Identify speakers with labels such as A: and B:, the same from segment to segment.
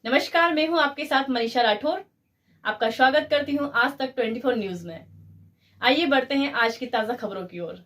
A: नमस्कार, मैं हूं आपके साथ मनीषा राठौर। आपका स्वागत करती हूं आज तक 24 न्यूज में। आइए बढ़ते हैं आज की ताजा खबरों की ओर।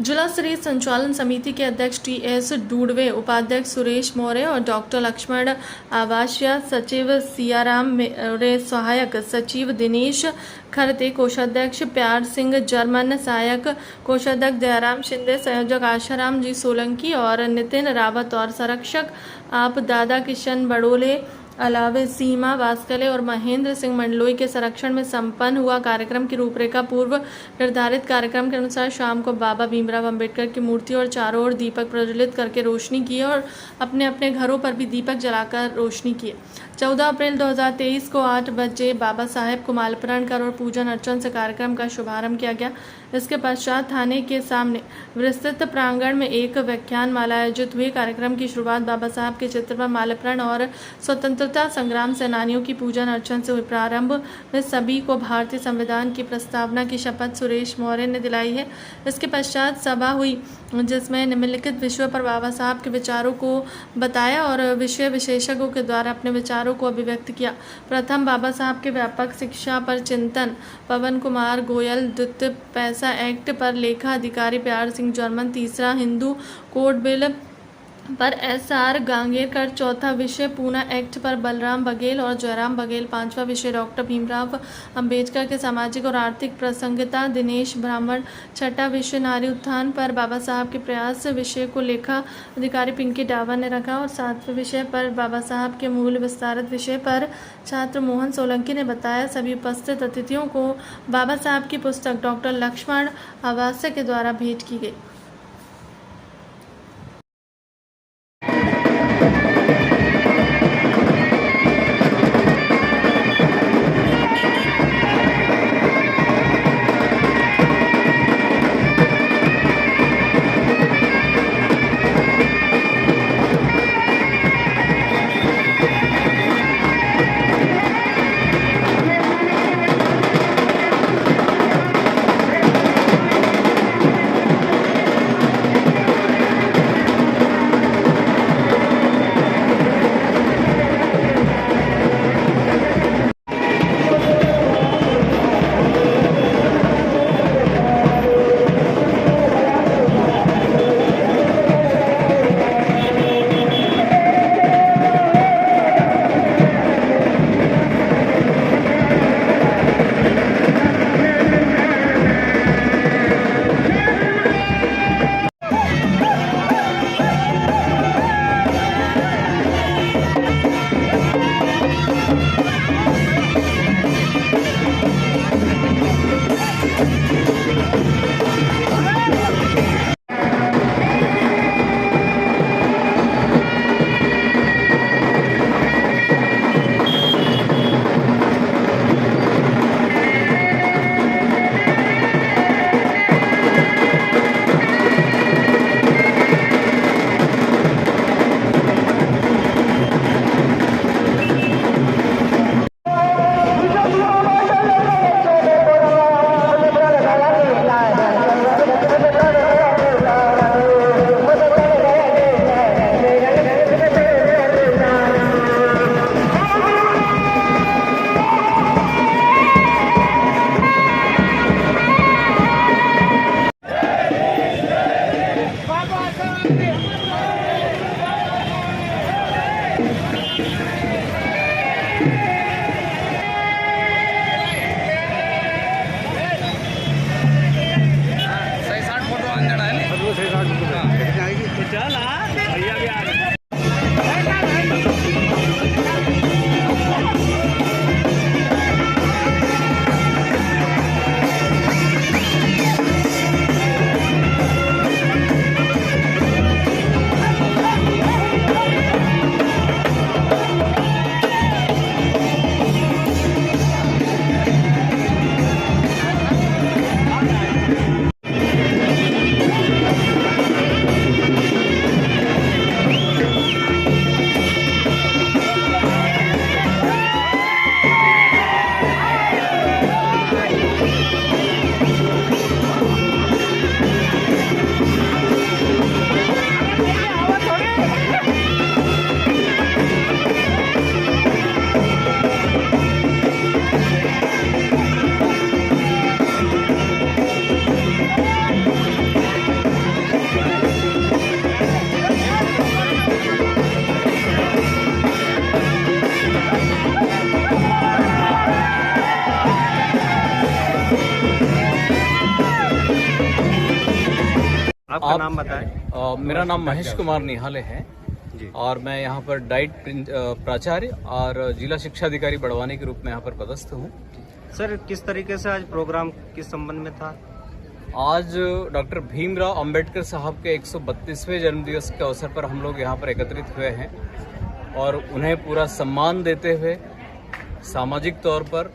B: जिला स्तरीय संचालन समिति के अध्यक्ष टी.एस. डूडवे, उपाध्यक्ष सुरेश मौर्य और डॉक्टर लक्ष्मण आवासिया, सचिव सियाराम मेरे, सहायक सचिव दिनेश खरते, कोषाध्यक्ष प्यार सिंह जर्मन, सहायक कोषाध्यक्ष दयाराम शिंदे, संयोजक आशाराम जी सोलंकी और नितिन रावत और संरक्षक आप दादा किशन बड़ोले अलावे सीमा वास्कले और महेंद्र सिंह मंडलोई के संरक्षण में संपन्न हुआ। कार्यक्रम की रूपरेखा पूर्व निर्धारित कार्यक्रम के अनुसार शाम को बाबा भीमराव अंबेडकर की मूर्ति और चारों ओर दीपक प्रज्वलित करके रोशनी की और अपने अपने घरों पर भी दीपक जलाकर रोशनी की। 14 अप्रैल 2023 को 8 बजे बाबा साहेब को माल्यार्पण कर और पूजन अर्चन से कार्यक्रम का शुभारंभ किया गया। इसके पश्चात थाने के सामने विस्तृत प्रांगण में एक व्याख्यान माला आयोजित हुई। कार्यक्रम की शुरुआत बाबा साहब के चित्र पर माल्यार्पण और स्वतंत्रता संग्राम सेनानियों की पूजन अर्चन से हुई। प्रारंभ में सभी को भारतीय संविधान की प्रस्तावना की शपथ सुरेश मौर्य ने दिलाई है। इसके पश्चात सभा हुई जिसमें निम्नलिखित विषयों पर बाबा साहब के विचारों को बताया और विषय विशेषज्ञों के द्वारा अपने विचारों को अभिव्यक्त किया। प्रथम बाबा साहब के व्यापक शिक्षा पर चिंतन पवन कुमार गोयल, द्वितीय पैसा एक्ट पर लेखा अधिकारी प्यार सिंह जर्मन, तीसरा हिंदू कोड बिल पर एस.आर. गांगेरकर, चौथा विषय पूना एक्ट पर बलराम बघेल और जयराम बघेल, पांचवा विषय डॉक्टर भीमराव अंबेडकर के सामाजिक और आर्थिक प्रासंगिकता दिनेश ब्राह्मण, छठा विषय नारी उत्थान पर बाबा साहब के प्रयास विषय को लेखा अधिकारी पिंकी डावर ने रखा और सातवें विषय पर बाबा साहब के मूल विस्तारित विषय पर छात्र मोहन सोलंकी ने बताया। सभी उपस्थित अतिथियों को बाबा साहब की पुस्तक डॉक्टर लक्ष्मण आवास्य के द्वारा भेंट की गई।
C: आपका नाम बताएं।
D: मेरा नाम महेश कुमार निहाले है
C: जी।
D: और मैं यहाँ पर डाइट प्राचार्य और जिला शिक्षा अधिकारी बड़वानी के रूप में यहाँ पर पदस्थ हूँ।
C: सर, किस तरीके से आज प्रोग्राम किस संबंध में था?
D: आज डॉक्टर भीमराव अंबेडकर साहब के 132वें जन्मदिवस के अवसर पर हम लोग यहाँ पर एकत्रित हुए हैं और उन्हें पूरा सम्मान देते हुए सामाजिक तौर पर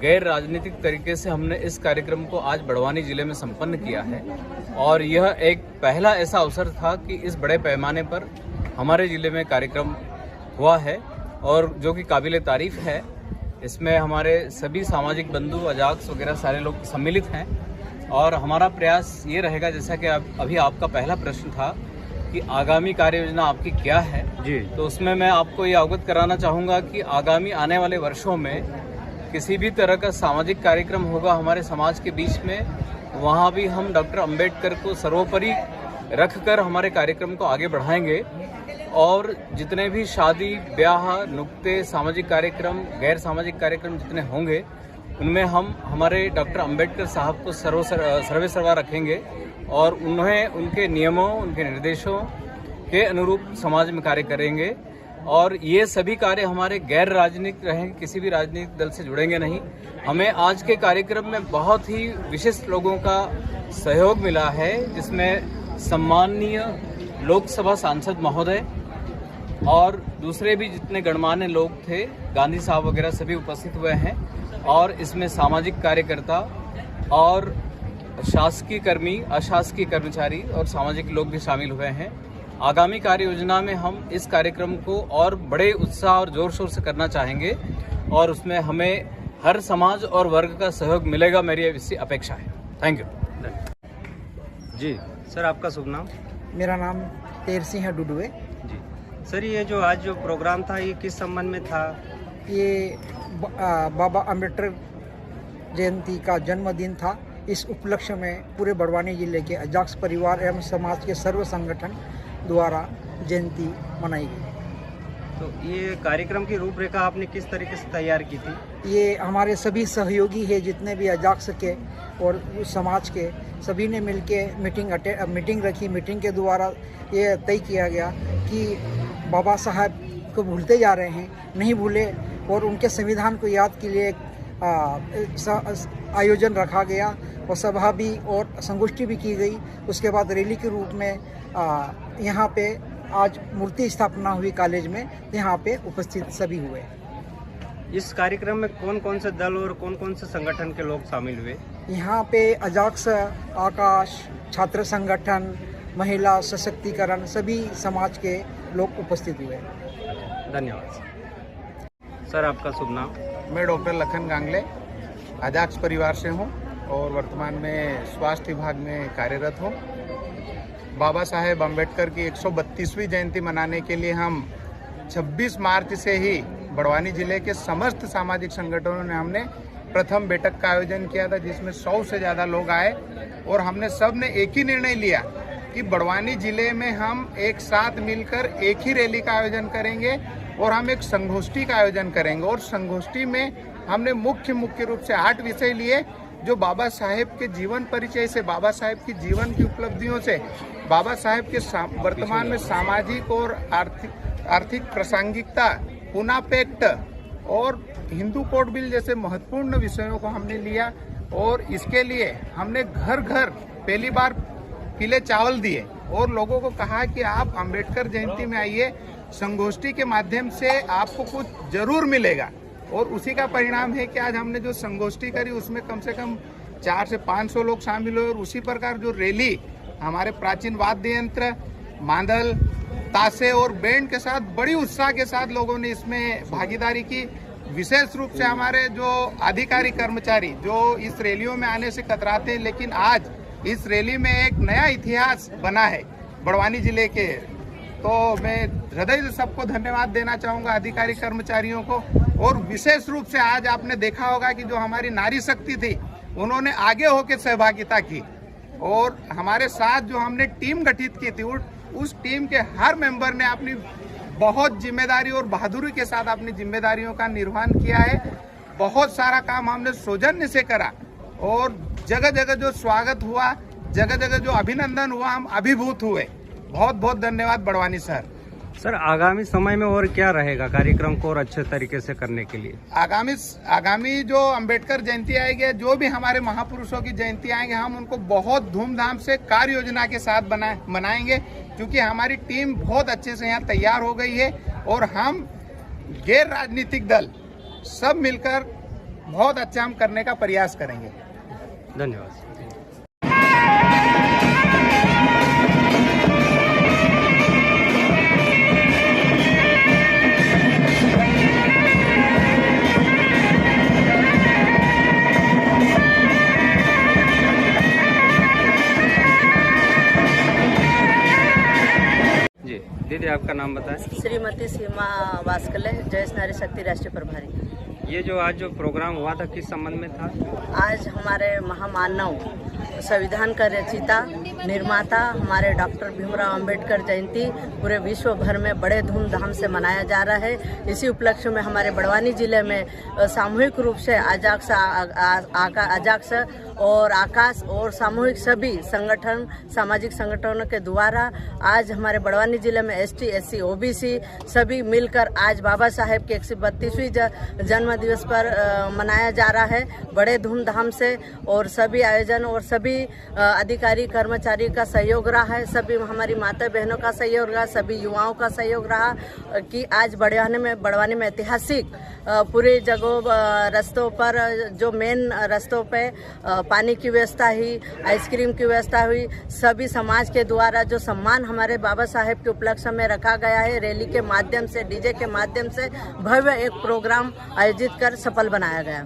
D: गैर राजनीतिक तरीके से हमने इस कार्यक्रम को आज बड़वानी जिले में संपन्न किया है। और यह एक पहला ऐसा अवसर था कि इस बड़े पैमाने पर हमारे जिले में कार्यक्रम हुआ है और जो कि काबिले तारीफ है। इसमें हमारे सभी सामाजिक बंधु, अजाक्स वगैरह सारे लोग सम्मिलित हैं और हमारा प्रयास ये रहेगा, जैसा कि अभी आपका पहला प्रश्न था कि आगामी कार्य योजना आपकी क्या है
C: जी।
D: तो उसमें मैं आपको ये अवगत कराना चाहूँगा कि आगामी आने वाले वर्षों में किसी भी तरह का सामाजिक कार्यक्रम होगा हमारे समाज के बीच में, वहाँ भी हम डॉक्टर अंबेडकर को सर्वोपरि रखकर हमारे कार्यक्रम को आगे बढ़ाएंगे। और जितने भी शादी ब्याह, नुक्ते, सामाजिक कार्यक्रम, गैर सामाजिक कार्यक्रम जितने होंगे उनमें हम हमारे डॉक्टर अंबेडकर साहब को सर्वे सर्वा रखेंगे और उन्हें उनके नियमों, उनके निर्देशों के अनुरूप समाज में कार्य करेंगे। और ये सभी कार्य हमारे गैर राजनीतिक रहेंगे, किसी भी राजनीतिक दल से जुड़ेंगे नहीं। हमें आज के कार्यक्रम में बहुत ही विशिष्ट लोगों का सहयोग मिला है, जिसमें सम्माननीय लोकसभा सांसद महोदय और दूसरे भी जितने गणमान्य लोग थे, गांधी साहब वगैरह सभी उपस्थित हुए हैं। और इसमें सामाजिक कार्यकर्ता और शासकीय कर्मी, अशासकीय कर्मचारी और सामाजिक लोग भी शामिल हुए हैं। आगामी कार्य योजना में हम इस कार्यक्रम को और बड़े उत्साह और जोर शोर से करना चाहेंगे और उसमें हमें हर समाज और वर्ग का सहयोग मिलेगा, मेरी इससे अपेक्षा है। Thank you.
C: जी सर, आपका शुभ नाम?
E: मेरा नाम तेर सिंह डुडुए।
C: जी सर, ये जो आज जो प्रोग्राम था ये किस संबंध में था?
E: ये बाबा अम्बेडकर जयंती का जन्मदिन था। इस उपलक्ष्य में पूरे बड़वानी जिले के अजाक्स परिवार एवं समाज के सर्व संगठन द्वारा जयंती मनाई गई।
C: तो ये कार्यक्रम की रूपरेखा आपने किस तरीके से तैयार की थी?
E: ये हमारे सभी सहयोगी है, जितने भी अजाक्स के और समाज के सभी ने मिलके मीटिंग रखी। मीटिंग के द्वारा ये तय किया गया कि बाबा साहब को भूलते जा रहे हैं, नहीं भूले, और उनके संविधान को याद के लिए आयोजन रखा गया और सभा भी और संगोष्ठी भी की गई। उसके बाद रैली के रूप में यहाँ पे आज मूर्ति स्थापना हुई कॉलेज में, यहाँ पे उपस्थित सभी हुए।
C: इस कार्यक्रम में कौन कौन से दल और कौन कौन से संगठन के लोग शामिल हुए?
E: यहाँ पे अजाक्स, आकाश, छात्र संगठन, महिला सशक्तिकरण, सभी समाज के लोग उपस्थित हुए।
C: धन्यवाद सर, आपका शुभ नाम?
F: मैं डॉक्टर लखन गांगले अजाक्स परिवार से हूं और वर्तमान में स्वास्थ्य विभाग में कार्यरत हूं। बाबा साहेब अम्बेडकर की 132वीं जयंती मनाने के लिए हम 26 मार्च से ही बड़वानी जिले के समस्त सामाजिक संगठनों ने हमने प्रथम बैठक का आयोजन किया था, जिसमें 100 से ज़्यादा लोग आए और हमने सब ने एक ही निर्णय लिया कि बड़वानी जिले में हम एक साथ मिलकर एक ही रैली का आयोजन करेंगे और हम एक संगोष्ठी का आयोजन करेंगे। और संगोष्ठी में हमने मुख्य रूप से 8 विषय लिए, जो बाबा साहेब के जीवन परिचय से, बाबा साहेब की जीवन की उपलब्धियों से, बाबा साहेब के वर्तमान में सामाजिक और आर्थिक प्रासंगिकता, पूना पैक्ट और हिंदू कोड बिल जैसे महत्वपूर्ण विषयों को हमने लिया। और इसके लिए हमने घर घर पहली बार पीले चावल दिए और लोगों को कहा कि आप अंबेडकर जयंती में आइए, संगोष्ठी के माध्यम से आपको कुछ जरूर मिलेगा। और उसी का परिणाम है कि आज हमने जो संगोष्ठी करी उसमें कम से कम 400 से 500 लोग शामिल हुए। और उसी प्रकार जो रैली हमारे प्राचीन वाद्य यंत्र, मांदल, ताशे और बैंड के साथ बड़ी उत्साह के साथ लोगों ने इसमें भागीदारी की। विशेष रूप से हमारे जो अधिकारी कर्मचारी जो इस रैलियों में आने से कतराते हैं, लेकिन आज इस रैली में एक नया इतिहास बना है बड़वानी जिले के। तो मैं हृदय से सबको धन्यवाद देना चाहूँगा, अधिकारी कर्मचारियों को। और विशेष रूप से आज आपने देखा होगा कि जो हमारी नारी शक्ति थी, उन्होंने आगे होकर सहभागिता की और हमारे साथ जो हमने टीम गठित की थी, उस टीम के हर मेंबर ने अपनी बहुत जिम्मेदारी और बहादुरी के साथ अपनी जिम्मेदारियों का निर्वहन किया है। बहुत सारा काम हमने सौजन्य से करा और जगह जगह जो स्वागत हुआ जगह जगह जो अभिनंदन हुआ, हम अभिभूत हुए। बहुत बहुत धन्यवाद बड़वानी सर।
C: सर, आगामी समय में और क्या रहेगा कार्यक्रम को और अच्छे तरीके से करने के लिए?
F: आगामी जो अंबेडकर जयंती आएगी, जो भी हमारे महापुरुषों की जयंती आएंगे, हम उनको बहुत धूमधाम से कार्य योजना के साथ मनाएंगे, क्योंकि हमारी टीम बहुत अच्छे से यहाँ तैयार हो गई है और हम गैर राजनीतिक दल सब मिलकर बहुत अच्छा हम करने का प्रयास करेंगे।
C: धन्यवाद। जी दीदी, आपका नाम बताएं।
G: श्रीमती सीमा वास्कले, जयेश नारी शक्ति राष्ट्रीय प्रभारी।
C: ये जो आज जो प्रोग्राम हुआ था, किस संबंध में था?
G: आज हमारे महामानव संविधान का रचयिता निर्माता हमारे डॉक्टर भीमराव अंबेडकर जयंती पूरे विश्व भर में बड़े धूमधाम से मनाया जा रहा है। इसी उपलक्ष्य में हमारे बड़वानी जिले में सामूहिक रूप से अजाक्स और आकाश और सामूहिक सभी संगठन, सामाजिक संगठनों के द्वारा आज हमारे बड़वानी जिले में ST SC OBC सभी मिलकर आज बाबा साहेब के 132वीं जन्म दिवस पर मनाया जा रहा है बड़े धूमधाम से। और सभी आयोजन और सभी अधिकारी कर्मचारी का सहयोग रहा है, सभी हमारी माता बहनों का सहयोग रहा, सभी युवाओं का सहयोग रहा कि आज बड़वानी में ऐतिहासिक पूरे जगहों रस्तों पर, जो मेन रस्तों पे पानी की व्यवस्था हुई, आइसक्रीम की व्यवस्था हुई, सभी समाज के द्वारा जो सम्मान हमारे बाबा साहेब के उपलक्ष्य में रखा गया है, रैली के माध्यम से, डीजे के माध्यम से भव्य एक प्रोग्राम आयोजित कर सफल बनाया गया।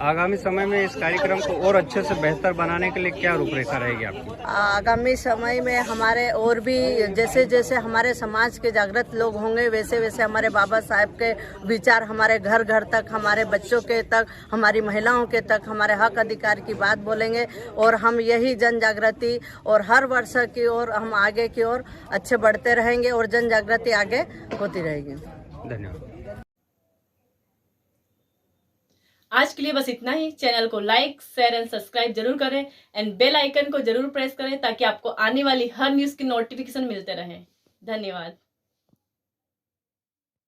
C: आगामी समय में इस कार्यक्रम को और अच्छे से बेहतर बनाने के लिए क्या रूपरेखा रहेगी आपकी?
G: आगामी समय में हमारे और भी जैसे जैसे हमारे समाज के जागृत लोग होंगे, वैसे वैसे हमारे बाबा साहेब के विचार हमारे घर घर तक, हमारे बच्चों के तक, हमारी महिलाओं के तक, हमारे हक अधिकार की बात बोलेंगे। और हम यही जन जागृति और हर वर्ष की ओर हम आगे की ओर अच्छे बढ़ते रहेंगे और जन जागृति आगे होती रहेगी।
C: धन्यवाद।
A: आज के लिए बस इतना ही। चैनल को लाइक, शेयर एंड सब्सक्राइब जरूर करें एंड बेल आइकन को जरूर प्रेस करें ताकि आपको आने वाली हर न्यूज़ की नोटिफिकेशन मिलते रहे। धन्यवाद।